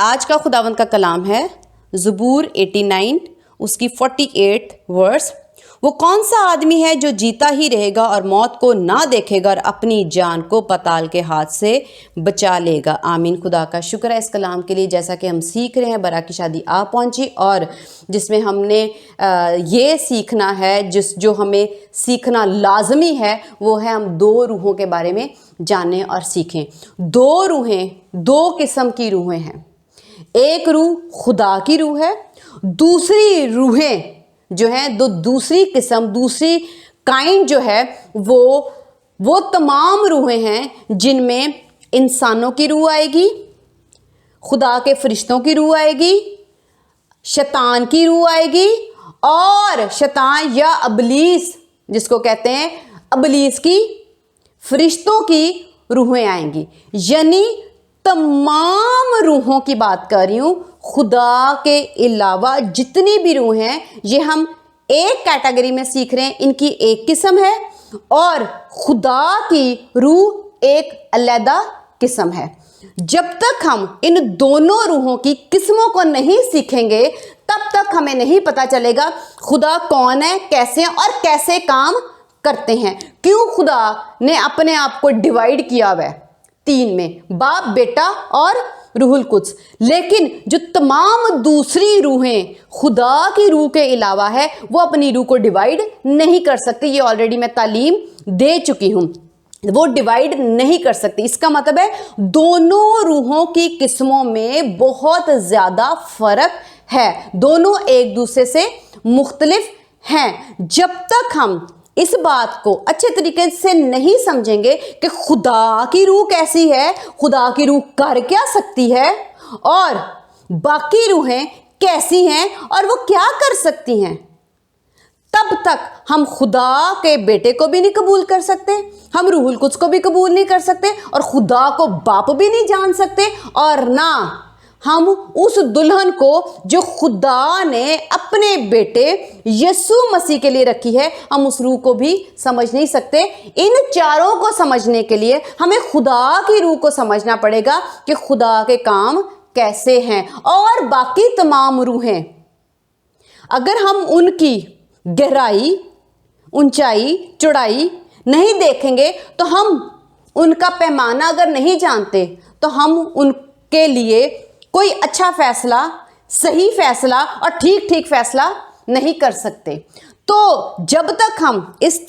آج کا خداوند کا کلام ہے زبور 89 اس کی 48 ورس. وہ کون سا آدمی ہے جو جیتا ہی رہے گا اور موت کو نہ دیکھے گا اور اپنی جان کو پتال کے ہاتھ سے بچا لے گا. آمین. خدا کا شکر ہے اس کلام کے لیے. جیسا کہ ہم سیکھ رہے ہیں برا کی شادی آ پہنچی، اور جس میں ہم نے یہ سیکھنا ہے جو ہمیں سیکھنا لازمی ہے وہ ہے ہم دو روحوں کے بارے میں جانیں اور سیکھیں. دو روحیں، دو قسم کی روحیں ہیں. ایک روح خدا کی روح ہے، دوسری روحیں جو ہیں دوسری قسم، دوسری کائنڈ جو ہے وہ تمام روحیں ہیں جن میں انسانوں کی روح آئے گی، خدا کے فرشتوں کی روح آئے گی، شیطان کی روح آئے گی، اور شیطان یا ابلیس جس کو کہتے ہیں ابلیس کی فرشتوں کی روحیں آئیں گی. یعنی تمام روحوں کی بات کر رہی ہوں. خدا کے علاوہ جتنی بھی روح ہیں یہ ہم ایک کیٹیگری میں سیکھ رہے ہیں، ان کی ایک قسم ہے، اور خدا کی روح ایک علیحدہ قسم ہے. جب تک ہم ان دونوں روحوں کی قسموں کو نہیں سیکھیں گے تب تک ہمیں نہیں پتا چلے گا خدا کون ہے، کیسے ہیں اور کیسے کام کرتے ہیں. کیوں خدا نے اپنے آپ کو ڈیوائیڈ کیا ہوا ہے تین میں، باپ، بیٹا اور روح القدس. لیکن جو تمام دوسری روحیں خدا کی روح کے علاوہ ہے وہ اپنی روح کو ڈیوائیڈ نہیں کر سکتی. یہ آلریڈی میں تعلیم دے چکی ہوں. وہ ڈیوائیڈ نہیں کر سکتی. اس کا مطلب ہے دونوں روحوں کی قسموں میں بہت زیادہ فرق ہے، دونوں ایک دوسرے سے مختلف ہیں. جب تک ہم اس بات کو اچھے طریقے سے نہیں سمجھیں گے کہ خدا کی روح کیسی ہے، خدا کی روح کر کیا سکتی ہے، اور باقی روحیں کیسی ہیں اور وہ کیا کر سکتی ہیں، تب تک ہم خدا کے بیٹے کو بھی نہیں قبول کر سکتے، ہم روح القدس کو بھی قبول نہیں کر سکتے، اور خدا کو باپ بھی نہیں جان سکتے، اور نہ ہم اس دلہن کو جو خدا نے اپنے بیٹے یسوع مسیح کے لیے رکھی ہے، ہم اس روح کو بھی سمجھ نہیں سکتے. ان چاروں کو سمجھنے کے لیے ہمیں خدا کی روح کو سمجھنا پڑے گا کہ خدا کے کام کیسے ہیں. اور باقی تمام روحیں اگر ہم ان کی گہرائی، اونچائی، چوڑائی نہیں دیکھیں گے تو ہم ان کا پیمانہ اگر نہیں جانتے تو ہم ان کے لیے کوئی اچھا فیصلہ، صحیح فیصلہ اور ٹھیک فیصلہ نہیں کر سکتے. تو جب تک ہم اس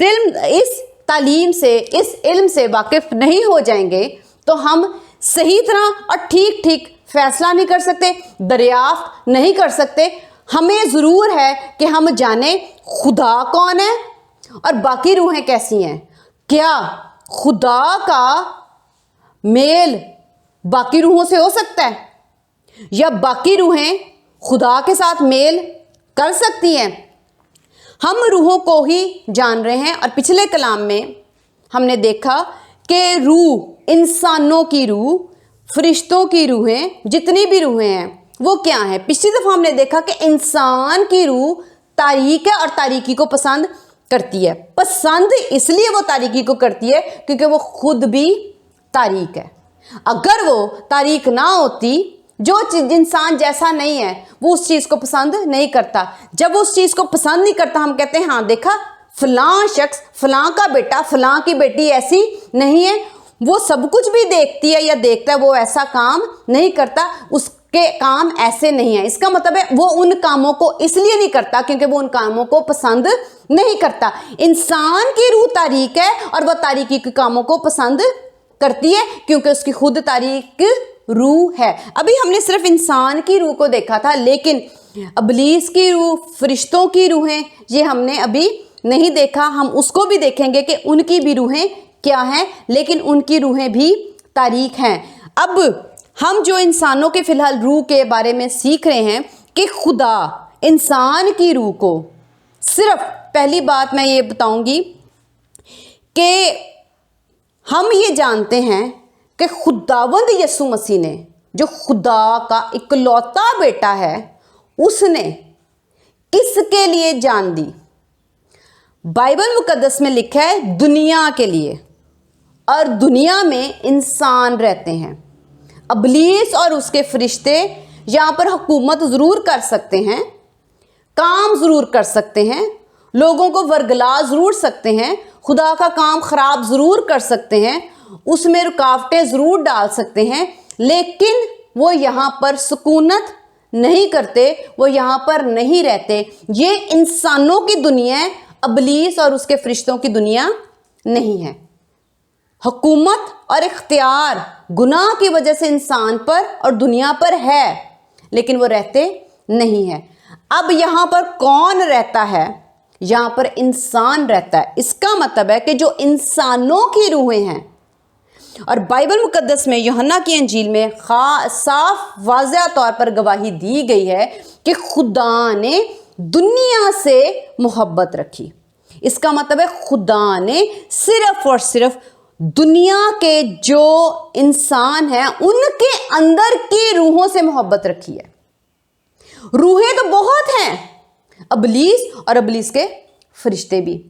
تعلیم سے، اس علم سے واقف نہیں ہو جائیں گے تو ہم صحیح طرح اور ٹھیک فیصلہ نہیں کر سکتے، دریافت نہیں کر سکتے. ہمیں ضرور ہے کہ ہم جانیں خدا کون ہے اور باقی روحیں کیسی ہیں. کیا خدا کا میل باقی روحوں سے ہو سکتا ہے، یا باقی روحیں خدا کے ساتھ میل کر سکتی ہیں؟ ہم روحوں کو ہی جان رہے ہیں، اور پچھلے کلام میں ہم نے دیکھا کہ روح، انسانوں کی روح، فرشتوں کی روحیں، جتنی بھی روحیں ہیں وہ کیا ہیں. پچھلی دفعہ ہم نے دیکھا کہ انسان کی روح تاریک ہے اور تاریکی کو پسند کرتی ہے. پسند اس لیے وہ تاریکی کو کرتی ہے کیونکہ وہ خود بھی تاریک ہے. اگر وہ تاریک نہ ہوتی، جو چیز انسان جیسا نہیں ہے وہ اس چیز کو پسند نہیں کرتا. جب وہ اس چیز کو پسند نہیں کرتا ہم کہتے ہیں ہاں دیکھا فلاں شخص، فلاں کا بیٹا، فلاں کی بیٹی ایسی نہیں ہے، وہ سب کچھ بھی دیکھتی ہے یا دیکھتا ہے، وہ ایسا کام نہیں کرتا، اس کے کام ایسے نہیں ہیں. اس کا مطلب ہے وہ ان کاموں کو اس لیے نہیں کرتا کیونکہ وہ ان کاموں کو پسند نہیں کرتا. انسان کی روح تاریک ہے اور وہ تاریکی کے کاموں کو پسند کرتی ہے کیونکہ اس کی خود تاریک روح ہے. ابھی ہم نے صرف انسان کی روح کو دیکھا تھا، لیکن ابلیس کی روح، فرشتوں کی روحیں، یہ ہم نے ابھی نہیں دیکھا. ہم اس کو بھی دیکھیں گے کہ ان کی بھی روحیں کیا ہیں، لیکن ان کی روحیں بھی تاریک ہیں. اب ہم جو انسانوں کے فی الحال روح کے بارے میں سیکھ رہے ہیں کہ خدا انسان کی روح کو، صرف پہلی بات میں یہ بتاؤں گی کہ ہم یہ جانتے ہیں کہ خداوند یسوع مسیح نے، جو خدا کا اکلوتا بیٹا ہے، اس نے کس کے لیے جان دی؟ بائبل مقدس میں لکھا ہے دنیا کے لیے، اور دنیا میں انسان رہتے ہیں. ابلیس اور اس کے فرشتے یہاں پر حکومت ضرور کر سکتے ہیں، کام ضرور کر سکتے ہیں، لوگوں کو ورگلا ضرور سکتے ہیں، خدا کا کام خراب ضرور کر سکتے ہیں، اس میں رکاوٹیں ضرور ڈال سکتے ہیں، لیکن وہ یہاں پر سکونت نہیں کرتے، وہ یہاں پر نہیں رہتے۔ یہ انسانوں کی دنیا ہے، ابلیس اور اس کے فرشتوں کی دنیا نہیں ہے۔ حکومت اور اختیار گناہ کی وجہ سے انسان پر اور دنیا پر ہے، لیکن وہ رہتے نہیں ہیں۔ اب یہاں پر کون رہتا ہے؟ یہاں پر انسان رہتا ہے۔ اس کا مطلب ہے کہ جو انسانوں کی روحیں ہیں، اور بائبل مقدس میں یوحنا کی انجیل میں صاف واضح طور پر گواہی دی گئی ہے کہ خدا نے دنیا سے محبت رکھی۔ اس کا مطلب ہے خدا نے صرف اور صرف دنیا کے جو انسان ہیں ان کے اندر کی روحوں سے محبت رکھی ہے۔ روحیں تو بہت ہیں، ابلیس اور ابلیس کے فرشتے بھی۔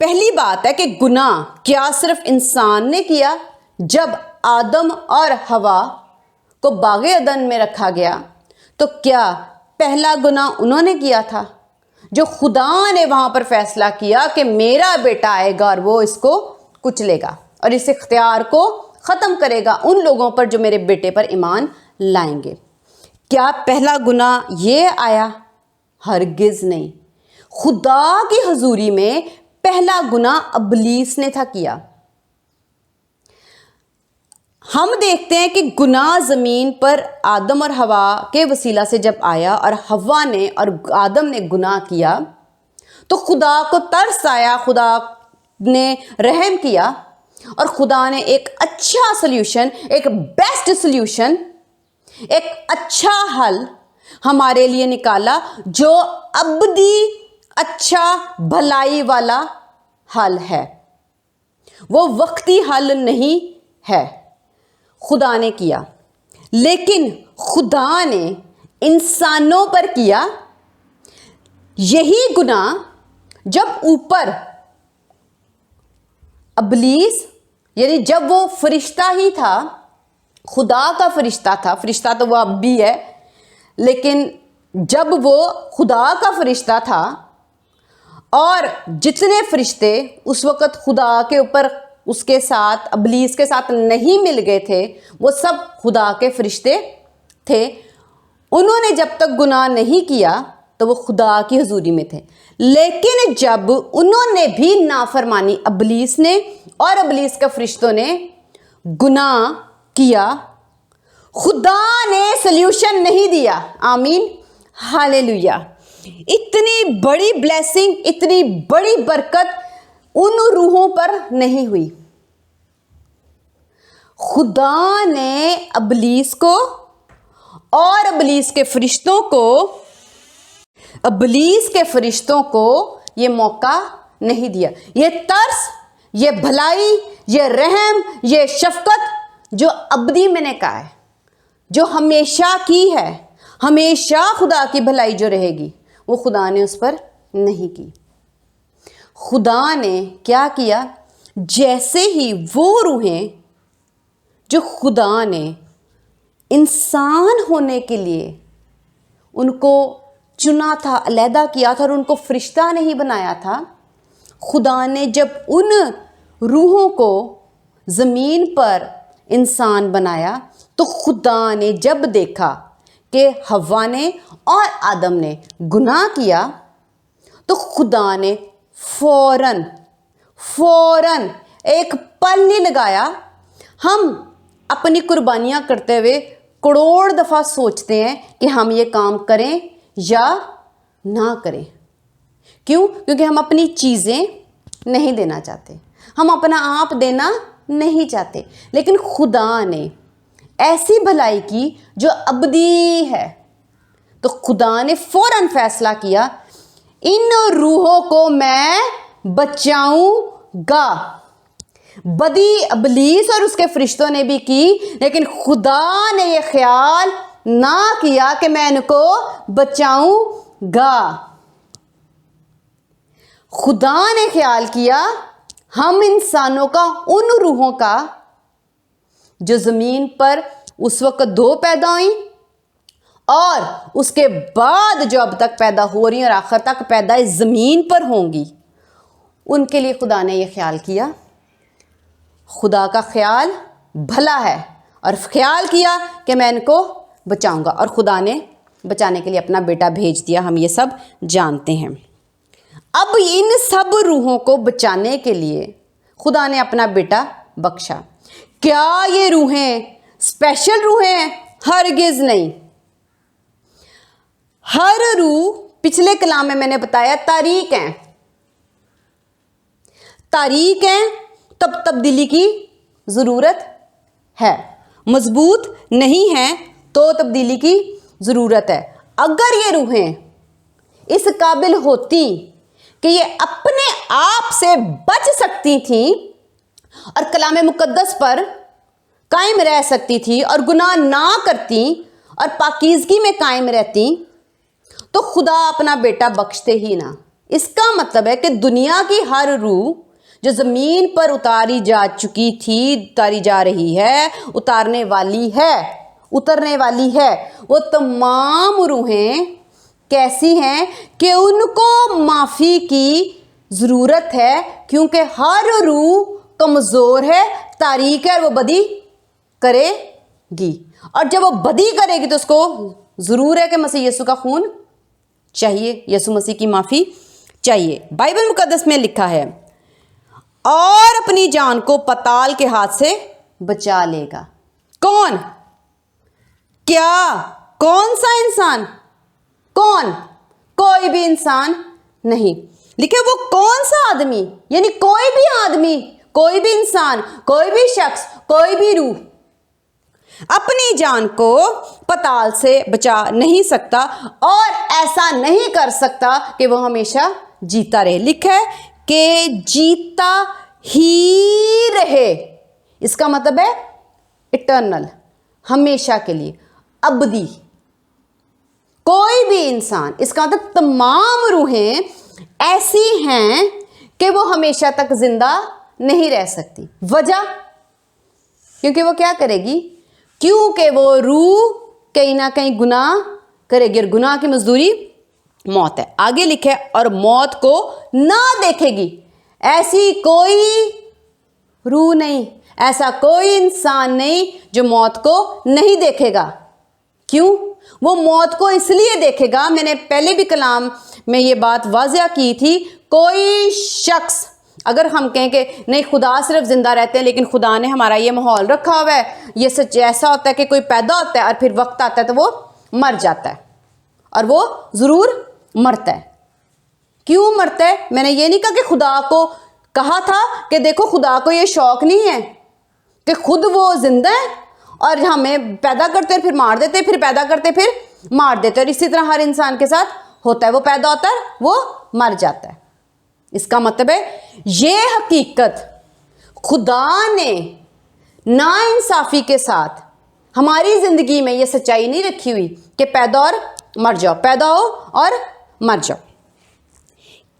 پہلی بات ہے کہ گناہ کیا صرف انسان نے کیا؟ جب آدم اور حوا کو باغ عدن میں رکھا گیا تو کیا پہلا گناہ انہوں نے کیا تھا؟ جو خدا نے وہاں پر فیصلہ کیا کہ میرا بیٹا آئے گا اور وہ اس کو کچلے گا اور اس اختیار کو ختم کرے گا ان لوگوں پر جو میرے بیٹے پر ایمان لائیں گے۔ کیا پہلا گناہ یہ آیا؟ ہرگز نہیں۔ خدا کی حضوری میں پہلا گناہ ابلیس نے تھا کیا۔ ہم دیکھتے ہیں کہ گناہ زمین پر آدم اور حوا کے وسیلہ سے جب آیا اور حوا نے اور آدم نے گناہ کیا تو خدا کو ترس آیا، خدا نے رحم کیا اور خدا نے ایک اچھا سلیوشن، ایک بیسٹ سلیوشن، ایک اچھا حل ہمارے لیے نکالا جو ابدی اچھا بھلائی والا حل ہے۔ وہ وقتی حل نہیں ہے، خدا نے کیا، لیکن خدا نے انسانوں پر کیا یہی گناہ جب اوپر ابلیس، یعنی جب وہ فرشتہ ہی تھا، خدا کا فرشتہ تھا، فرشتہ تو وہ اب بھی ہے، لیکن جب وہ خدا کا فرشتہ تھا اور جتنے فرشتے اس وقت خدا کے اوپر اس کے ساتھ ابلیس کے ساتھ نہیں مل گئے تھے، وہ سب خدا کے فرشتے تھے، انہوں نے جب تک گناہ نہیں کیا تو وہ خدا کی حضوری میں تھے۔ لیکن جب انہوں نے بھی نافرمانی، ابلیس نے اور ابلیس کے فرشتوں نے گناہ کیا، خدا نے سلیوشن نہیں دیا۔ آمین، ہاللیلویہ۔ اتنی بڑی بلیسنگ، اتنی بڑی برکت ان روحوں پر نہیں ہوئی۔ خدا نے ابلیس کو اور ابلیس کے فرشتوں کو یہ موقع نہیں دیا۔ یہ ترس، یہ بھلائی، یہ رحم، یہ شفقت جو ابدی میں نے کہا ہے، جو ہمیشہ کی ہے، ہمیشہ خدا کی بھلائی جو رہے گی، وہ خدا نے اس پر نہیں کی۔ خدا نے کیا کیا؟ جیسے ہی وہ روحیں جو خدا نے انسان ہونے کے لیے ان کو چنا تھا، علیحدہ کیا تھا اور ان کو فرشتہ نہیں بنایا تھا، خدا نے جب ان روحوں کو زمین پر انسان بنایا تو خدا نے جب دیکھا کہ حوا نے اور آدم نے گناہ کیا تو خدا نے فوراً ایک پل نہیں لگایا۔ ہم اپنی قربانیاں کرتے ہوئے کروڑ دفعہ سوچتے ہیں کہ ہم یہ کام کریں یا نہ کریں۔ کیوں؟ کیونکہ ہم اپنی چیزیں نہیں دینا چاہتے، ہم اپنا آپ دینا نہیں چاہتے، لیکن خدا نے ایسی بھلائی کی جو ابدی ہے، تو خدا نے فوراً فیصلہ کیا ان روحوں کو میں بچاؤں گا۔ بدی ابلیس اور اس کے فرشتوں نے بھی کی، لیکن خدا نے یہ خیال نہ کیا کہ میں ان کو بچاؤں گا۔ خدا نے خیال کیا ہم انسانوں کا، ان روحوں کا جو زمین پر اس وقت 2 پیدا ہوئیں اور اس کے بعد جو اب تک پیدا ہو رہی ہیں اور آخر تک پیدا زمین پر ہوں گی، ان کے لیے خدا نے یہ خیال کیا. خدا کا خیال بھلا ہے اور خیال کیا کہ میں ان کو بچاؤں گا، اور خدا نے بچانے کے لیے اپنا بیٹا بھیج دیا. ہم یہ سب جانتے ہیں. اب ان سب روحوں کو بچانے کے لیے خدا نے اپنا بیٹا بخشا. کیا یہ روحیں اسپیشل روحیں ہیں؟ ہرگز نہیں. ہر روح پچھلے کلام میں نے بتایا تاریک ہیں. تاریک ہیں تب تبدیلی کی ضرورت ہے. مضبوط نہیں ہیں تو تبدیلی کی ضرورت ہے. اگر یہ روحیں اس قابل ہوتی کہ یہ اپنے آپ سے بچ سکتی تھیں اور کلام مقدس پر قائم رہ سکتی تھی اور گناہ نہ کرتی اور پاکیزگی میں قائم رہتی تو خدا اپنا بیٹا بخشتے ہی نہ. اس کا مطلب ہے کہ دنیا کی ہر روح جو زمین پر اتاری جا چکی تھی، اتاری جا رہی ہے، اترنے والی ہے، وہ تمام روحیں کیسی ہیں کہ ان کو معافی کی ضرورت ہے، کیونکہ ہر روح کمزور ہے، تاریک ہے اور وہ بدی کرے گی. اور جب وہ بدی کرے گی تو اس کو ضرور ہے کہ مسیح یسوع کا خون چاہیے، یسوع مسیح کی معافی چاہیے. بائبل مقدس میں لکھا ہے اور اپنی جان کو پتال کے ہاتھ سے بچا لے گا. کون؟ کیا؟ کون سا انسان؟ کون؟ کوئی بھی انسان نہیں. لکھے وہ کون سا آدمی، یعنی کوئی بھی آدمی، کوئی بھی انسان، کوئی بھی شخص، کوئی بھی روح اپنی جان کو پتال سے بچا نہیں سکتا اور ایسا نہیں کر سکتا کہ وہ ہمیشہ جیتا رہے. لکھا ہے کہ جیتا ہی رہے. اس کا مطلب ہے اٹرنل، ہمیشہ کے لیے، ابدی. کوئی بھی انسان، اس کا مطلب تمام روحیں ایسی ہیں کہ وہ ہمیشہ تک زندہ نہیں رہ سکتی. وجہ؟ کیونکہ وہ کیا کرے گی؟ کیونکہ وہ روح کہیں نہ کہیں گناہ کرے گی اور گناہ کی مزدوری موت ہے. آگے لکھے اور موت کو نہ دیکھے گی. ایسی کوئی روح نہیں، ایسا کوئی انسان نہیں جو موت کو نہیں دیکھے گا. کیوں؟ وہ موت کو اس لیے دیکھے گا، میں نے پہلے بھی کلام میں یہ بات واضح کی تھی، کوئی شخص اگر ہم کہیں کہ نہیں خدا صرف زندہ رہتے ہیں لیکن خدا نے ہمارا یہ ماحول رکھا ہوا ہے، یہ سچ ایسا ہوتا ہے کہ کوئی پیدا ہوتا ہے اور پھر وقت آتا ہے تو وہ مر جاتا ہے، اور وہ ضرور مرتا ہے. کیوں مرتا ہے؟ میں نے یہ نہیں کہا کہ خدا کو کہا تھا کہ دیکھو خدا کو یہ شوق نہیں ہے کہ خود وہ زندہ ہے اور ہمیں پیدا کرتے پھر مار دیتے، پھر پیدا کرتے پھر مار دیتے، اور اسی طرح ہر انسان کے ساتھ ہوتا ہے، وہ پیدا ہوتا ہے وہ مر جاتا ہے. اس کا مطلب ہے یہ حقیقت خدا نے نا انصافی کے ساتھ ہماری زندگی میں یہ سچائی نہیں رکھی ہوئی کہ پیدا اور مر جاؤ، پیدا ہو اور مر جاؤ.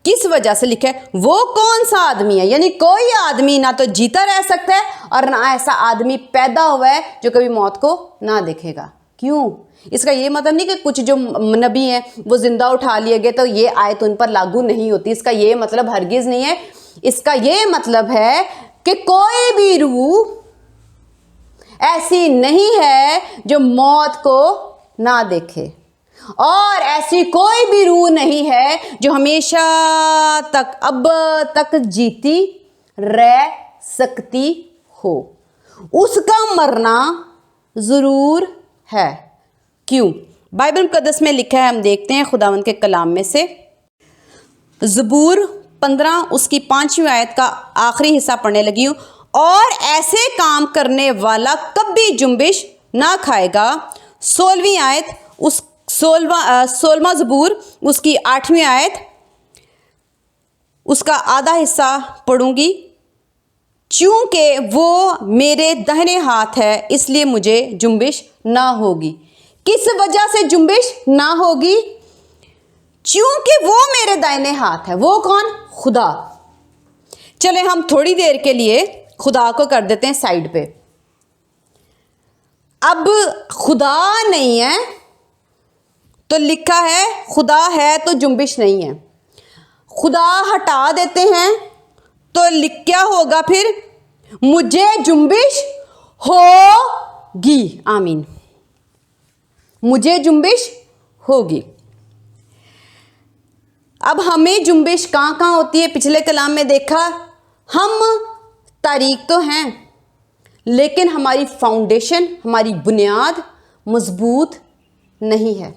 کس وجہ سے لکھا ہے وہ کون سا آدمی ہے؟ یعنی کوئی آدمی نہ تو جیتا رہ سکتا ہے اور نہ ایسا آدمی پیدا ہوا ہے جو کبھی موت کو نہ دیکھے گا. کیوں؟ اس کا یہ مطلب نہیں کہ کچھ جو نبی ہیں وہ زندہ اٹھا لیے گئے تو یہ آیت ان پر لاگو نہیں ہوتی. اس کا یہ مطلب ہرگز نہیں ہے. اس کا یہ مطلب ہے کہ کوئی بھی روح ایسی نہیں ہے جو موت کو نہ دیکھے، اور ایسی کوئی بھی روح نہیں ہے جو ہمیشہ تک اب تک جیتی رہ سکتی ہو. اس کا مرنا ضرور ہے. کیوں؟ بائبل مقدس میں لکھا ہے، ہم دیکھتے ہیں خداوند کے کلام میں سے زبور 15 اس کی 5ویں آیت کا آخری حصہ پڑھنے لگی ہوں. اور ایسے کام کرنے والا کبھی جنبش نہ کھائے گا. 16ویں آیت، اس 16واں زبور اس کی 8ویں آیت، اس کا آدھا حصہ پڑھوں گی. چونکہ وہ میرے دہنے ہاتھ ہے اس لیے مجھے جنبش نہ ہوگی. کس وجہ سے جنبش نہ ہوگی؟ چونکہ وہ میرے دائنے ہاتھ ہے. وہ کون؟ خدا. چلے ہم تھوڑی دیر کے لیے خدا کو کر دیتے ہیں سائیڈ پہ. اب خدا نہیں ہے تو لکھا ہے خدا ہے تو جنبش نہیں ہے. خدا ہٹا دیتے ہیں تو کیا ہوگا پھر؟ مجھے جنبش ہوگی. آمین. مجھے جنبش ہوگی. اب ہمیں جنبش کہاں کہاں ہوتی ہے؟ پچھلے کلام میں دیکھا ہم تاریک تو ہیں لیکن ہماری فاؤنڈیشن، ہماری بنیاد مضبوط نہیں ہے.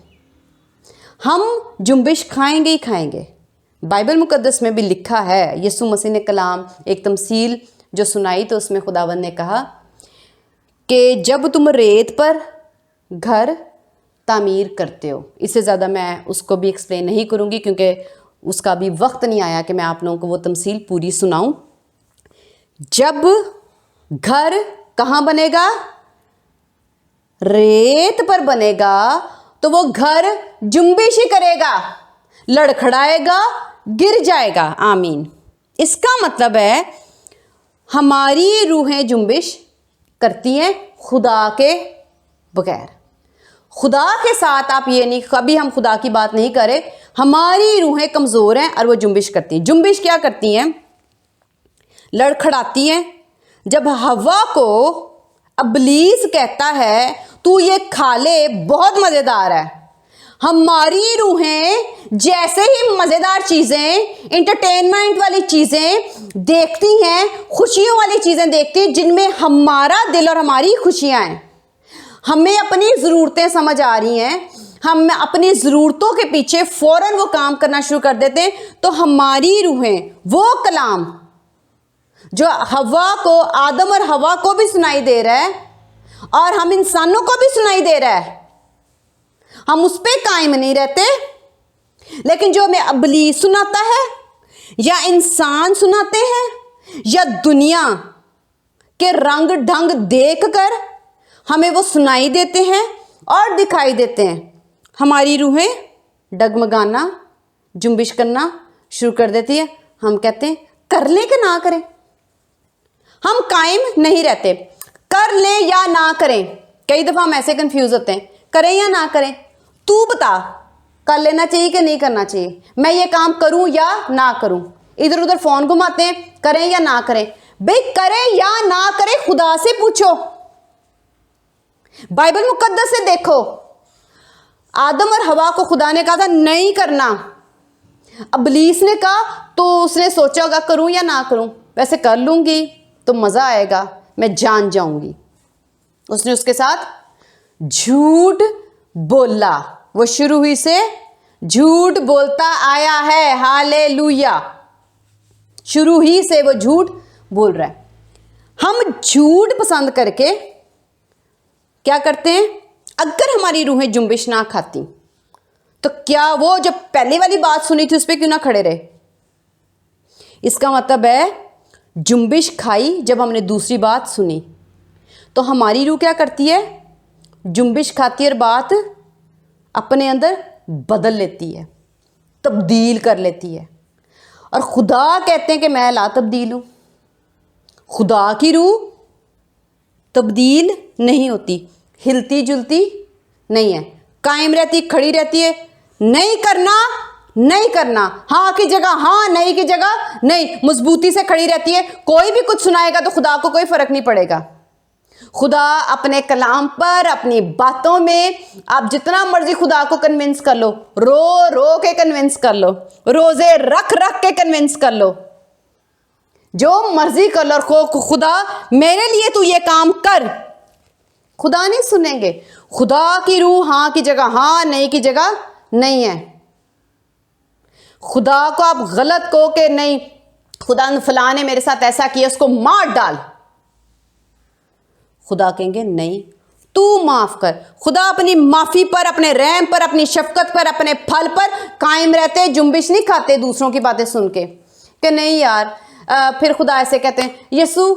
ہم جنبش کھائیں گے ہی کھائیں گے. بائبل مقدس میں بھی لکھا ہے، یسوع مسیح نے کلام ایک تمثیل جو سنائی تو اس میں خداوند نے کہا کہ جب تم ریت پر گھر تعمیر کرتے ہو. اس سے زیادہ میں اس کو بھی ایکسپلین نہیں کروں گی کیونکہ اس کا بھی وقت نہیں آیا کہ میں آپ لوگوں کو وہ تمثیل پوری سناؤں. جب گھر کہاں بنے گا؟ ریت پر بنے گا تو وہ گھر جنبش ہی کرے گا، لڑکھڑائے گا، گر جائے گا. آمین. اس کا مطلب ہے ہماری روحیں جنبش کرتی ہیں خدا کے بغیر. خدا کے ساتھ آپ یہ نہیں، کبھی ہم خدا کی بات نہیں کریں. ہماری روحیں کمزور ہیں اور وہ جنبش کرتی ہیں. جنبش کیا کرتی ہیں؟ لڑکھڑاتی ہیں. جب ہوا کو ابلیس کہتا ہے تو یہ کھا لے، بہت مزیدار ہے، ہماری روحیں جیسے ہی مزیدار چیزیں، انٹرٹینمنٹ والی چیزیں دیکھتی ہیں، خوشیوں والی چیزیں دیکھتی ہیں جن میں ہمارا دل اور ہماری خوشیاں ہیں، ہمیں اپنی ضرورتیں سمجھ آ رہی ہیں، ہم اپنی ضرورتوں کے پیچھے فوراً وہ کام کرنا شروع کر دیتے ہیں، تو ہماری روحیں وہ کلام جو ہوا کو، آدم اور ہوا کو بھی سنائی دے رہا ہے اور ہم انسانوں کو بھی سنائی دے رہا ہے، ہم اس پہ قائم نہیں رہتے. لیکن جو ہمیں ابلیس سناتا ہے یا انسان سناتے ہیں یا دنیا کے رنگ ڈھنگ دیکھ کر ہمیں وہ سنائی دیتے ہیں اور دکھائی دیتے ہیں، ہماری روحیں ڈگمگانا، جنبش کرنا شروع کر دیتی ہے. ہم کہتے ہیں کر لیں کہ نہ کریں. ہم قائم نہیں رہتے. کر لیں یا نہ کریں. کئی دفعہ ہم ایسے کنفیوز ہوتے ہیں، کریں یا نہ کریں. تو بتا، کر لینا چاہیے کہ نہیں کرنا چاہیے، میں یہ کام کروں یا نہ کروں. ادھر ادھر فون گھماتے ہیں، کریں یا نہ کریں. بھئی کریں یا نہ کریں خدا سے پوچھو، بائبل مقدس سے دیکھو. آدم اور ہوا کو خدا نے کہا تھا نہیں کرنا. ابلیس نے کہا تو اس نے سوچا ہوگا کروں یا نہ کروں، ویسے کر لوں گی تو مزہ آئے گا، میں جان جاؤں گی. اس نے اس کے ساتھ جھوٹ بولا. وہ شروع ہی سے جھوٹ بولتا آیا ہے. ہالےلویا. شروع ہی سے وہ جھوٹ بول رہا ہے. ہم جھوٹ پسند کر کے کیا کرتے ہیں؟ اگر ہماری روحیں جنبش نہ کھاتی تو کیا وہ جو پہلی والی بات سنی تھی اس پہ کیوں نہ کھڑے رہے؟ اس کا مطلب ہے جنبش کھائی جب ہم نے دوسری بات سنی تو ہماری روح کیا کرتی ہے؟ جنبش کھاتی اور بات اپنے اندر بدل لیتی ہے، تبدیل کر لیتی ہے. اور خدا کہتے ہیں کہ میں لا تبدیل ہوں. خدا کی روح تبدیل نہیں ہوتی، ہلتی جلتی نہیں ہے، قائم رہتی، کھڑی رہتی ہے. نہیں کرنا نہیں کرنا، ہاں کی جگہ ہاں، نہیں کی جگہ نہیں، مضبوطی سے کھڑی رہتی ہے. کوئی بھی کچھ سنائے گا تو خدا کو کوئی فرق نہیں پڑے گا. خدا اپنے کلام پر، اپنی باتوں میں آپ جتنا مرضی خدا کو کنونس کر لو، رو رو کے کنونس کر لو، روزے رکھ رکھ کے کنونس کر لو، جو مرضی کر لو، خدا میرے لیے تو یہ کام کر، خدا نہیں سنیں گے. خدا کی روح ہاں کی جگہ ہاں، نہیں کی جگہ نہیں ہے. خدا کو آپ غلط کہو کہ نہیں خدا فلاں نے میرے ساتھ ایسا کیا، اس کو مار ڈال، خدا کہیں گے نہیں تو معاف کر. خدا اپنی معافی پر، اپنے رحم پر، اپنی شفقت پر، اپنے پھل پر قائم رہتے، جنبش نہیں کھاتے دوسروں کی باتیں سن کے کہ نہیں یار. پھر خدا ایسے کہتے ہیں یسوع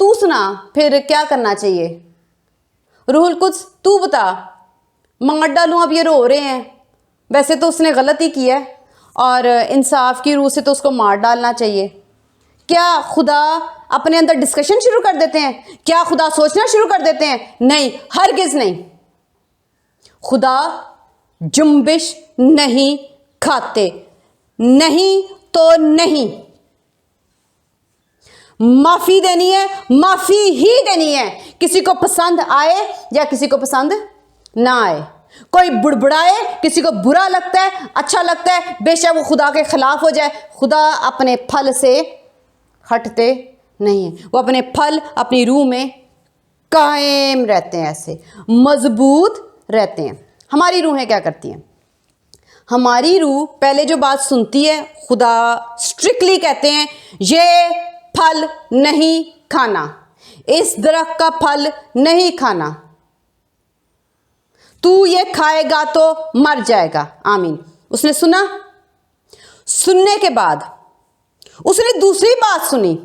تو سنا پھر کیا کرنا چاہیے، روح القدس تو بتا، مار ڈالوں، اب یہ رو رہے ہیں، ویسے تو اس نے غلط ہی کیا ہے اور انصاف کی روح سے تو اس کو مار ڈالنا چاہیے. کیا خدا اپنے اندر ڈسکشن شروع کر دیتے ہیں؟ کیا خدا سوچنا شروع کر دیتے ہیں؟ نہیں، ہرگز نہیں. خدا جنبش نہیں کھاتے. نہیں تو نہیں. معافی دینی ہے، معافی ہی دینی ہے، کسی کو پسند آئے یا کسی کو پسند نہ آئے. کوئی بڑبڑائے، کسی کو برا لگتا ہے، اچھا لگتا ہے، بے شک وہ خدا کے خلاف ہو جائے، خدا اپنے پھل سے ہٹتے نہیں ہیں. وہ اپنے پھل اپنی روح میں قائم رہتے ہیں، ایسے مضبوط رہتے ہیں. ہماری روحیں کیا کرتی ہیں؟ ہماری روح پہلے جو بات سنتی ہے، خدا اسٹرکٹلی کہتے ہیں یہ پھل نہیں کھانا، اس درخت کا پھل نہیں کھانا، تو یہ کھائے گا تو مر جائے گا. آمین. اس نے سنا. سننے کے بعد اس نے دوسری بات سنی.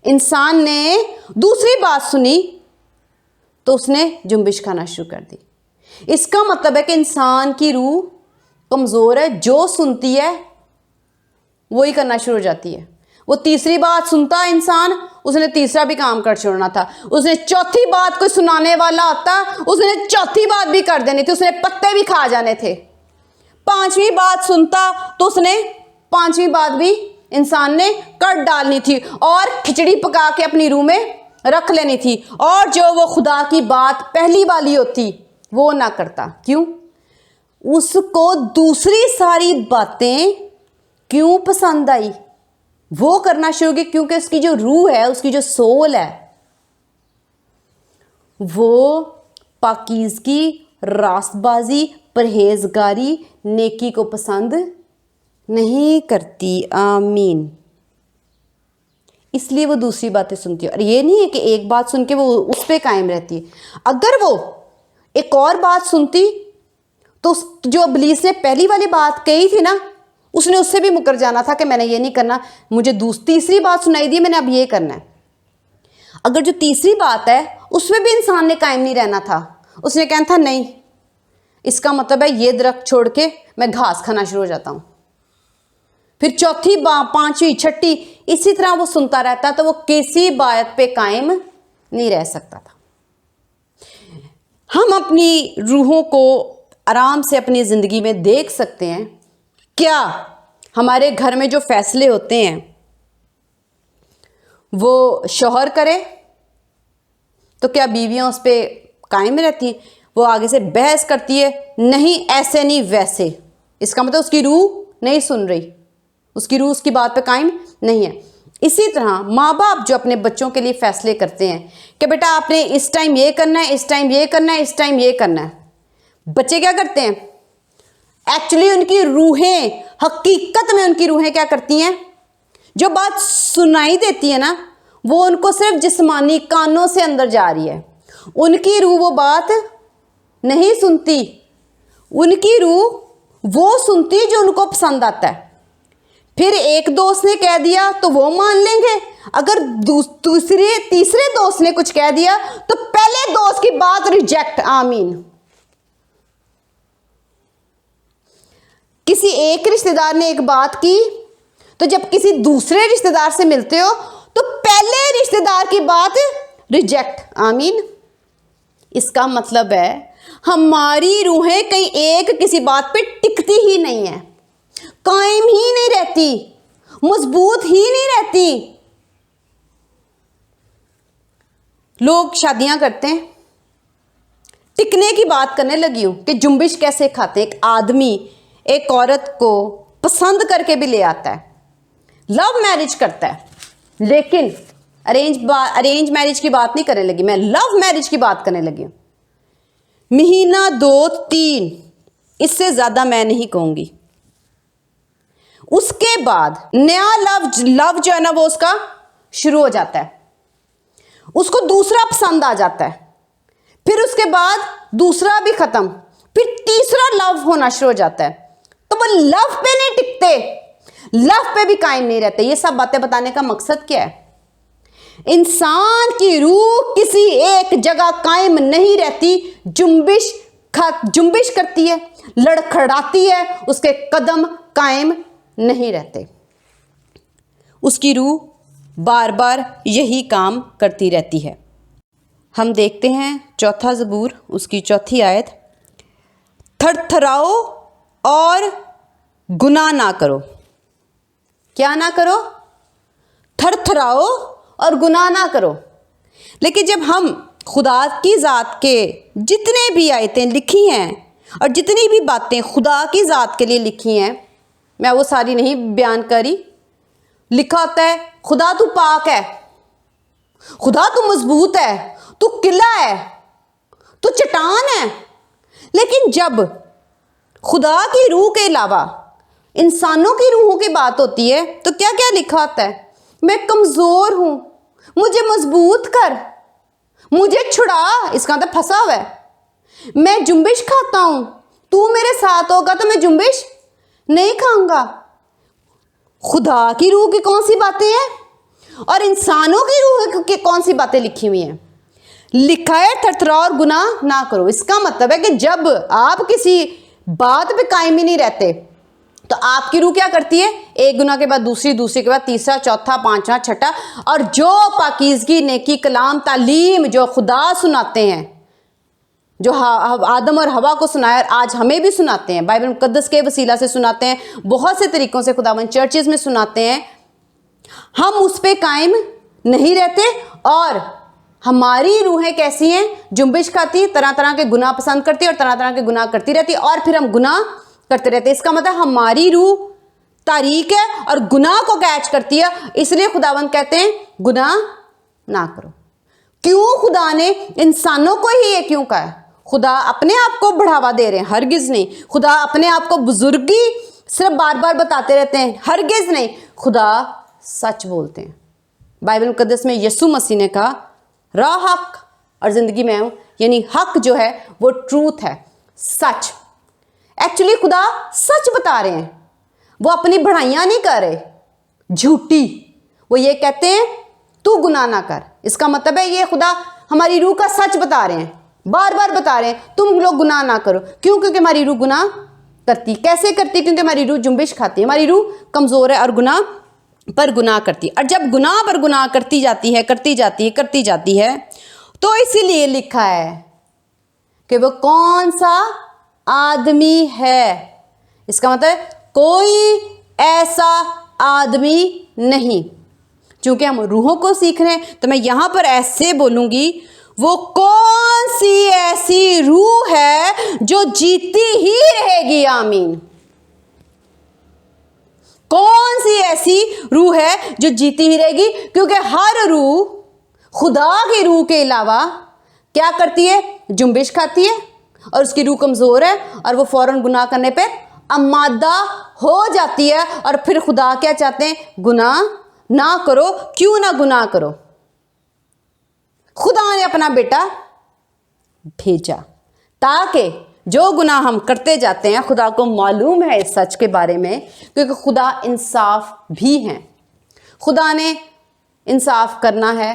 انسان نے دوسری بات سنی تو اس نے جنبش کھانا شروع کر دی. اس کا مطلب ہے کہ انسان کی روح کمزور ہے، جو سنتی ہے وہی کرنا شروع ہو جاتی ہے. وہ تیسری بات سنتا انسان، اس نے تیسرا بھی کام کر چھوڑنا تھا. اس نے چوتھی بات کوئی سنانے والا آتا، اس نے چوتھی بات بھی کر دینی تھی، اس نے پتے بھی کھا جانے تھے. پانچویں بات سنتا تو اس نے پانچویں بات بھی انسان نے کر ڈالنی تھی اور کھچڑی پکا کے اپنی روح میں رکھ لینی تھی. اور جو وہ خدا کی بات پہلی والی ہوتی وہ نہ کرتا. کیوں؟ اس کو دوسری ساری باتیں کیوں پسند آئی؟ وہ کرنا شروع کی کیونکہ اس کی جو روح ہے، اس کی جو سول ہے، وہ پاکیزگی، راست بازی، پرہیزگاری، نیکی کو پسند نہیں کرتی. آمین. اس لیے وہ دوسری باتیں سنتی ہے. اور یہ نہیں ہے کہ ایک بات سن کے وہ اس پہ قائم رہتی ہے. اگر وہ ایک اور بات سنتی تو جو ابلیس نے پہلی والی بات کہی تھی نا، اس نے اس سے بھی مکر جانا تھا کہ میں نے یہ نہیں کرنا، مجھے تیسری بات سنائی دی، میں نے اب یہ کرنا ہے. اگر جو تیسری بات ہے اس میں بھی انسان نے قائم نہیں رہنا تھا. اس نے کہنا تھا نہیں، اس کا مطلب ہے یہ درخت چھوڑ کے میں گھاس کھانا شروع ہو جاتا ہوں. پھر چوتھی پانچویں چھٹی اسی طرح وہ سنتا رہتا تو وہ کسی بات پہ قائم نہیں رہ سکتا تھا. ہم اپنی روحوں کو آرام سے اپنی زندگی میں دیکھ سکتے ہیں. کیا ہمارے گھر میں جو فیصلے ہوتے ہیں وہ شوہر کرے تو کیا بیویاں اس پہ قائم رہتی ہیں؟ وہ آگے سے بحث کرتی ہے، نہیں ایسے نہیں ویسے. اس کا مطلب اس کی روح نہیں سن رہی، اس کی روح اس کی بات پہ قائم نہیں ہے. اسی طرح ماں باپ جو اپنے بچوں کے لیے فیصلے کرتے ہیں کہ بیٹا آپ نے اس ٹائم یہ کرنا ہے، اس ٹائم یہ کرنا ہے، اس ٹائم یہ کرنا ہے، بچے کیا کرتے ہیں؟ ایکچولی ان کی روحیں، حقیقت میں ان کی روحیں کیا کرتی ہیں؟ جو بات سنائی دیتی ہے نا، وہ ان کو صرف جسمانی کانوں سے اندر جا رہی ہے. ان کی روح وہ بات نہیں سنتی. ان کی روح وہ سنتی جو ان کو پسند آتا ہے. پھر ایک دوست نے کہہ دیا تو وہ مان لیں گے. اگر تیسرے دوست نے کچھ کہہ دیا تو پہلے دوست کی بات ریجیکٹ. آمین. کسی ایک رشتہ دار نے ایک بات کی تو جب کسی دوسرے رشتہ دار سے ملتے ہو تو پہلے رشتہ دار کی بات ریجیکٹ. آمین. اس کا مطلب ہے ہماری روحیں کہیں ایک کسی بات پہ ٹکتی ہی نہیں ہے، قائم ہی نہیں رہتی، مضبوط ہی نہیں رہتی. لوگ شادیاں کرتے ہیں، ٹکنے کی بات کرنے لگی ہوں کہ جنبش کیسے کھاتے ہیں. ایک آدمی ایک عورت کو پسند کر کے بھی لے آتا ہے، لو میرج کرتا ہے، لیکن ارینج میرج کی بات نہیں کرنے لگی، میں لو میرج کی بات کرنے لگی ہوں. مہینہ 2 3 اس سے زیادہ میں نہیں کہوں گی. اس کے بعد نیا لو جو ہے نا وہ اس کا شروع ہو جاتا ہے، اس کو دوسرا پسند آ جاتا ہے، پھر اس کے بعد دوسرا بھی ختم، پھر تیسرا لو ہونا شروع ہو جاتا ہے. تو وہ لو پہ نہیں ٹکتے، لو پہ بھی قائم نہیں رہتے. یہ سب باتیں بتانے کا مقصد کیا ہے؟ انسان کی روح کسی ایک جگہ قائم نہیں رہتی، جنبش کرتی ہے، لڑکھڑاتی ہے، اس کے قدم قائم نہیں رہتے. اس کی روح بار بار یہی کام کرتی رہتی ہے۔ ہم دیکھتے ہیں 4 زبور اس کی 4 آیت، تھر تھراؤ اور گناہ نہ کرو۔ کیا نہ کرو؟ تھر تھراؤ اور گناہ نہ کرو۔ لیکن جب ہم خدا کی ذات کے جتنے بھی آیتیں لکھی ہیں اور جتنی بھی باتیں خدا کی ذات کے لیے لکھی ہیں، میں وہ ساری نہیں بیان کری، لکھا ہوتا ہے خدا تو پاک ہے، خدا تو مضبوط ہے، تو قلعہ ہے، تو چٹان ہے۔ لیکن جب خدا کی روح کے علاوہ انسانوں کی روحوں کی بات ہوتی ہے تو کیا کیا لکھا ہوتا ہے؟ میں کمزور ہوں، مجھے مضبوط کر، مجھے چھڑا، اس کا مطلب پھنسا ہوا ہے۔ میں جنبش کھاتا ہوں، تو میرے ساتھ ہوگا تو میں جنبش نہیں کھاؤں گا۔ خدا کی روح کی کون سی باتیں ہیں اور انسانوں کی روح کی کون سی باتیں لکھی ہوئی ہیں؟ لکھا ہے تھرتھراؤ اور گناہ نہ کرو۔ اس کا مطلب ہے کہ جب آپ کسی بات پہ قائم ہی نہیں رہتے تو آپ کی روح کیا کرتی ہے؟ ایک گناہ کے بعد دوسری، دوسری کے بعد تیسرا، چوتھا، پانچواں، چھٹا، اور جو پاکیزگی، نیکی، کلام، تعلیم جو خدا سناتے ہیں، جو آدم اور حوا کو سنایا اور آج ہمیں بھی سناتے ہیں، بائبل مقدس کے وسیلہ سے سناتے ہیں، بہت سے طریقوں سے خداوند چرچز میں سناتے ہیں، ہم اس پہ قائم نہیں رہتے اور ہماری روحیں کیسی ہیں؟ جنبش کھاتی ہیں، طرح طرح کے گناہ پسند کرتی ہیں اور طرح طرح کے گناہ کرتی رہتی ہے اور پھر ہم گناہ کرتے رہتے ہیں۔ اس کا مطلب ہماری روح تاریک ہے اور گناہ کو کیچ کرتی ہے، اس لیے خداوند کہتے ہیں گناہ نہ کرو۔ کیوں خدا نے انسانوں کو ہی یہ کیوں کہا ہے؟ خدا اپنے آپ کو بڑھاوا دے رہے ہیں؟ ہرگز نہیں۔ خدا اپنے آپ کو بزرگی صرف بار بار بتاتے رہتے ہیں؟ ہرگز نہیں۔ خدا سچ بولتے ہیں۔ بائبل مقدس میں یسوع مسیح نے کہا راہ، حق اور زندگی میں ہوں، یعنی حق جو ہے وہ ٹروتھ ہے، سچ۔ ایکچولی خدا سچ بتا رہے ہیں، وہ اپنی بڑھائیاں نہیں کر رہے جھوٹی۔ وہ یہ کہتے ہیں تو گناہ نہ کر۔ اس کا مطلب ہے یہ خدا ہماری روح کا سچ بتا رہے ہیں، بار بار بتا رہے ہیں تم لوگ گناہ نہ کرو۔ کیوں؟ کیونکہ ہماری روح گناہ کرتی۔ کیسے کرتی؟ کیونکہ ہماری روح جنبش کھاتی ہے، ہماری روح کمزور ہے اور گناہ پر گناہ کرتی ہے، اور جب گناہ پر گناہ کرتی جاتی ہے تو اسی لیے لکھا ہے کہ وہ کون سا آدمی ہے۔ اس کا مطلب کوئی ایسا آدمی نہیں۔ چونکہ ہم روحوں کو سیکھ رہے ہیں تو میں یہاں پر ایسے بولوں گی، وہ کون سی ایسی روح ہے جو جیتی ہی رہے گی؟ آمین۔ کون سی ایسی روح ہے جو جیتی ہی رہے گی؟ کیونکہ ہر روح خدا کی روح کے علاوہ کیا کرتی ہے؟ جنبش کھاتی ہے اور اس کی روح کمزور ہے اور وہ فوراً گناہ کرنے پہ آمادہ ہو جاتی ہے، اور پھر خدا کیا چاہتے ہیں؟ گناہ نہ کرو۔ کیوں نہ گناہ کرو؟ خدا نے اپنا بیٹا بھیجا تاکہ جو گناہ ہم کرتے جاتے ہیں، خدا کو معلوم ہے اس سچ کے بارے میں، کیونکہ خدا انصاف بھی ہیں۔ خدا نے انصاف کرنا ہے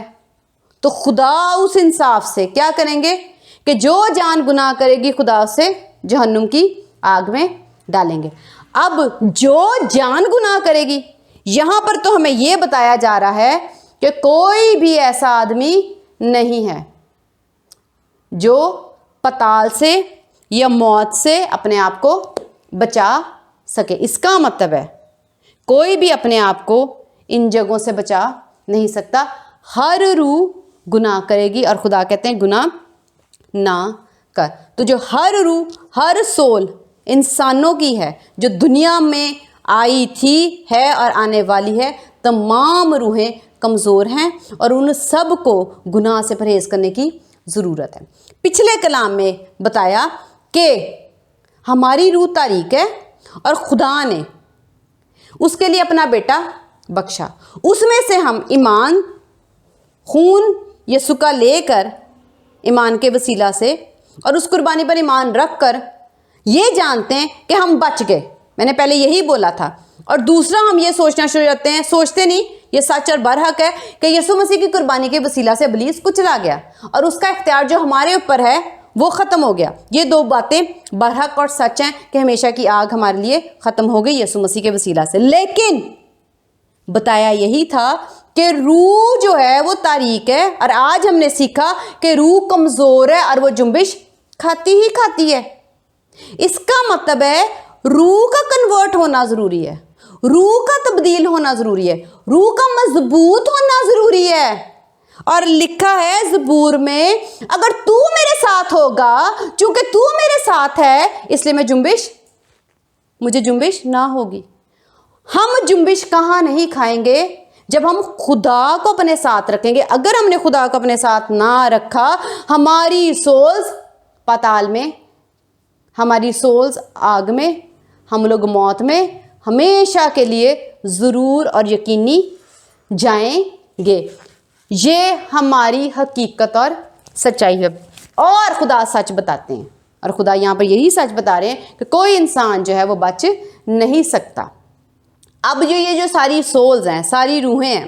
تو خدا اس انصاف سے کیا کریں گے کہ جو جان گناہ کرے گی خدا اسے جہنم کی آگ میں ڈالیں گے۔ اب جو جان گناہ کرے گی، یہاں پر تو ہمیں یہ بتایا جا رہا ہے کہ کوئی بھی ایسا آدمی نہیں ہے جو پتال سے یا موت سے اپنے آپ کو بچا سکے۔ اس کا مطلب ہے کوئی بھی اپنے آپ کو ان جگہوں سے بچا نہیں سکتا۔ ہر روح گناہ کرے گی اور خدا کہتے ہیں گناہ نہ کر۔ تو جو ہر روح، ہر سول انسانوں کی ہے جو دنیا میں آئی تھی، ہے اور آنے والی ہے، تمام روحیں کمزور ہیں اور ان سب کو گناہ سے پرہیز کرنے کی ضرورت ہے۔ پچھلے کلام میں بتایا کہ ہماری روح تاریک ہے اور خدا نے اس کے لیے اپنا بیٹا بخشا۔ اس میں سے ہم ایمان، خون یسوع کا لے کر ایمان کے وسیلہ سے اور اس قربانی پر ایمان رکھ کر یہ جانتے ہیں کہ ہم بچ گئے۔ میں نے پہلے یہی بولا تھا۔ اور دوسرا ہم یہ سوچنا شروع کرتے ہیں، سوچتے نہیں، یہ سچ اور برحق ہے کہ یسوع مسیح کی قربانی کے وسیلہ سے ابلیس کچلا گیا اور اس کا اختیار جو ہمارے اوپر ہے وہ ختم ہو گیا۔ یہ دو باتیں برحق اور سچ ہیں کہ ہمیشہ کی آگ ہمارے لیے ختم ہو گئی یسوع مسیح کے وسیلہ سے۔ لیکن بتایا یہی تھا کہ روح جو ہے وہ تاریک ہے، اور آج ہم نے سیکھا کہ روح کمزور ہے اور وہ جنبش کھاتی ہی کھاتی ہے۔ اس کا مطلب ہے روح کا کنورٹ ہونا ضروری ہے، روح کا تبدیل ہونا ضروری ہے، روح کا مضبوط ہونا ضروری ہے۔ اور لکھا ہے زبور میں، اگر تو میرے ساتھ ہوگا، چونکہ تو میرے ساتھ ہے اس لیے مجھے جنبش نہ ہوگی۔ ہم جنبش کہاں نہیں کھائیں گے؟ جب ہم خدا کو اپنے ساتھ رکھیں گے۔ اگر ہم نے خدا کو اپنے ساتھ نہ رکھا، ہماری سولز پاتال میں، ہماری سولز آگ میں، ہم لوگ موت میں ہمیشہ کے لیے ضرور اور یقینی جائیں گے۔ یہ ہماری حقیقت اور سچائی ہے، اور خدا سچ بتاتے ہیں، اور خدا یہاں پر یہی سچ بتا رہے ہیں کہ کوئی انسان جو ہے وہ بچ نہیں سکتا۔ اب یہ جو ساری سولز ہیں، ساری روحیں ہیں،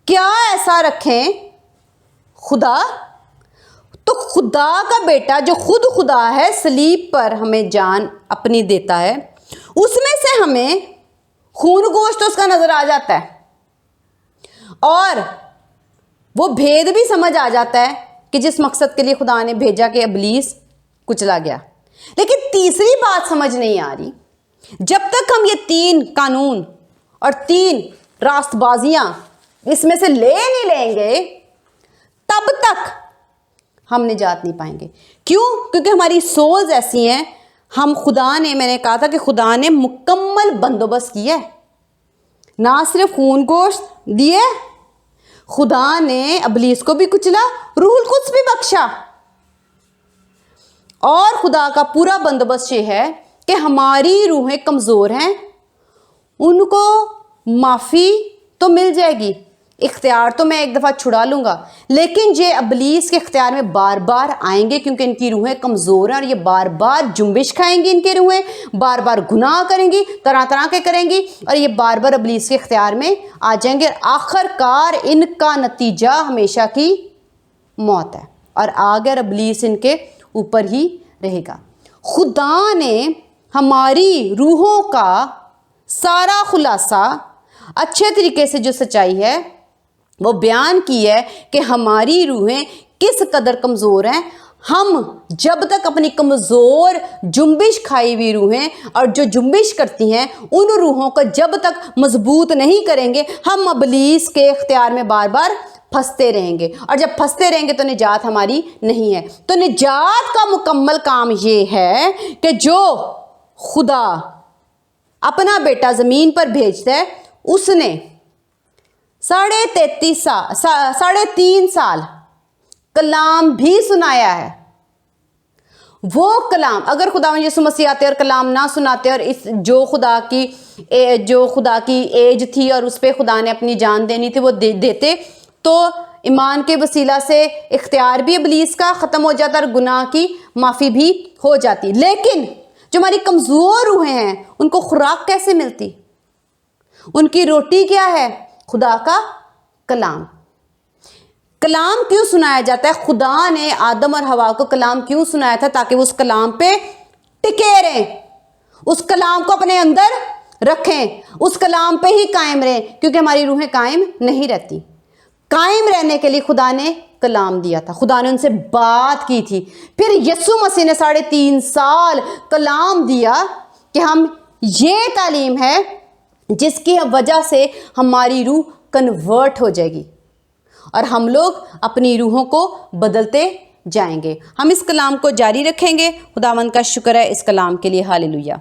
کیا ایسا رکھیں خدا؟ تو خدا کا بیٹا جو خود خدا ہے، صلیب پر ہمیں جان اپنی دیتا ہے، اس میں سے ہمیں خون گوشت اس کا نظر آ جاتا ہے، اور وہ بھید بھی سمجھ آ جاتا ہے کہ جس مقصد کے لیے خدا نے بھیجا کہ ابلیس کچلا گیا۔ لیکن تیسری بات سمجھ نہیں آ رہی، جب تک ہم یہ 3 قانون اور 3 راست بازیاں اس میں سے لے نہیں لیں گے، تب تک ہم نجات نہیں پائیں گے۔ کیوں؟ کیونکہ ہماری سولز ایسی ہیں، میں نے کہا تھا کہ خدا نے مکمل بندوبست کیا ہے، نہ صرف خون گوشت دیے، خدا نے ابلیس کو بھی کچلا، روح القدس بھی بخشا، اور خدا کا پورا بندوبست یہ ہے کہ ہماری روحیں کمزور ہیں، ان کو معافی تو مل جائے گی، اختیار تو میں ایک دفعہ چھڑا لوں گا، لیکن یہ ابلیس کے اختیار میں بار بار آئیں گے، کیونکہ ان کی روحیں کمزور ہیں، اور یہ بار بار جنبش کھائیں گی، ان کی روحیں بار بار گناہ کریں گی، طرح طرح کے کریں گی، اور یہ بار بار ابلیس کے اختیار میں آ جائیں گے، اور آخر کار ان کا نتیجہ ہمیشہ کی موت ہے، اور آگر ابلیس ان کے اوپر ہی رہے گا۔ خدا نے ہماری روحوں کا سارا خلاصہ اچھے طریقے سے جو سچائی ہے وہ بیان کی ہے کہ ہماری روحیں کس قدر کمزور ہیں۔ ہم جب تک اپنی کمزور جنبش کھائی ہوئی روحیں اور جو جنبش کرتی ہیں ان روحوں کو جب تک مضبوط نہیں کریں گے، ہم ابلیس کے اختیار میں بار بار پھنستے رہیں گے، اور جب پھنستے رہیں گے تو نجات ہماری نہیں ہے۔ تو نجات کا مکمل کام یہ ہے کہ جو خدا اپنا بیٹا زمین پر بھیجتا ہے، اس نے 3.5 سال کلام بھی سنایا ہے۔ وہ کلام، اگر خدا یسوع مسیح آتے اور کلام نہ سناتے، اور جو خدا کی ایج تھی اور اس پہ خدا نے اپنی جان دینی تھی وہ دیتے، تو ایمان کے وسیلہ سے اختیار بھی ابلیس کا ختم ہو جاتا اور گناہ کی معافی بھی ہو جاتی۔ لیکن جو ہماری کمزور روحیں ہیں ان کو خوراک کیسے ملتی؟ ان کی روٹی کیا ہے؟ خدا کا کلام۔ کلام کیوں سنایا جاتا ہے؟ خدا نے آدم اور حوا کو کلام کیوں سنایا تھا؟ تاکہ وہ اس کلام پہ ٹکے رہیں، اس کلام کو اپنے اندر رکھیں، اس کلام پہ ہی قائم رہیں، کیونکہ ہماری روحیں قائم نہیں رہتی۔ قائم رہنے کے لیے خدا نے کلام دیا تھا، خدا نے ان سے بات کی تھی، پھر یسوع مسیح نے 3.5 سال کلام دیا کہ ہم یہ تعلیم ہے جس کی وجہ سے ہماری روح کنورٹ ہو جائے گی اور ہم لوگ اپنی روحوں کو بدلتے جائیں گے۔ ہم اس کلام کو جاری رکھیں گے۔ خداوند کا شکر ہے اس کلام کے لیے، ہاللویہ۔